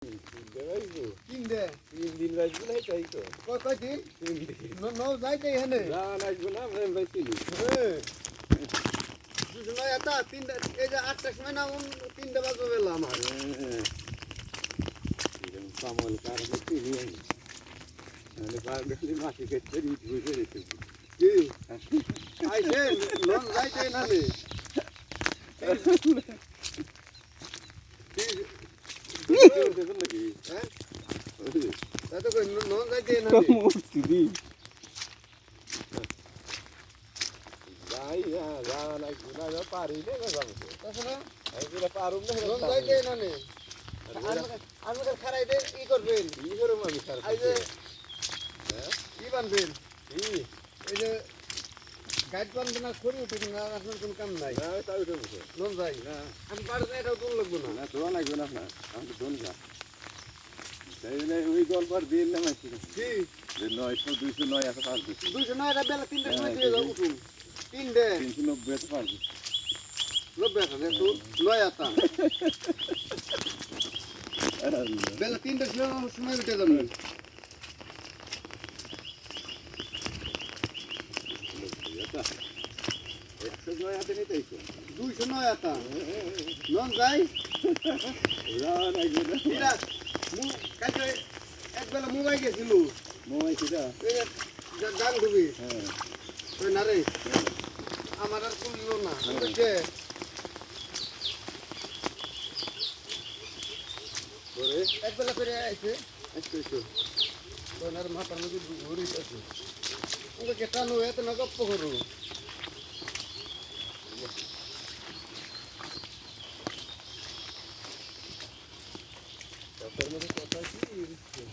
তিন দে 3 দিন রাখবো না তাই তো কয় দিন 3 দিন ন যাইতে এখানে না রাখবো না আমি ভাইছিলি দুজন এটা তিনটা এই যে 8টার সময় না 3টা বাজে বেলা আমার এরকম কামাল কারণে চিনি আমি মানে বাঙালি মাটি কেটে রিচ বুঝে রেখেছি কি আইছে লোন যাইতে না নে দেখুন নাকি হ্যাঁ এত কই লোন যাইতে না নে মুক্তি যাই যা না গুনা পারি না যাবো তাছাড়া আমি যেটা পারুম না লোন যাইতে না নে আমাদের খারাই দে ই করবেন কি করে আমি স্যার এই যে কি বানবেন কি এই যে গাইড বানবেন না খড়ি উঠবেন না আপনার কোনো কাম নাই না তাই তো মুখে লোন যাই না আমি বাড়িতে এটাও তুল লাগবো না না তো লাগবে না না আমি তো না তাই না ওই গল্পর দিন না মাইছি কি যে 900 209 এত পারবে 209 এটা বেলা 3টার সময় দিয়ে যাও উঠুন 3 390 এত পারবে 90 টাকা দে তুই লয় আতা বেলা 3টার সময় উঠে যাবেন একশো নয় হাতে নিতেই তো 209 আতা নন যাই এরা কালকে একবেলা মোবাইল গেছিল মোবাইল কিটা গান ধুবি হ্যাঁ ওই না রে আমার আর করলো না বুঝছে করে একবেলা করে আইছে একটু ওনার মাথার মধ্যে ঘুরি আছে ওকে কেটানো এত না গপ্প করু তারপর মধ্যে কথা কি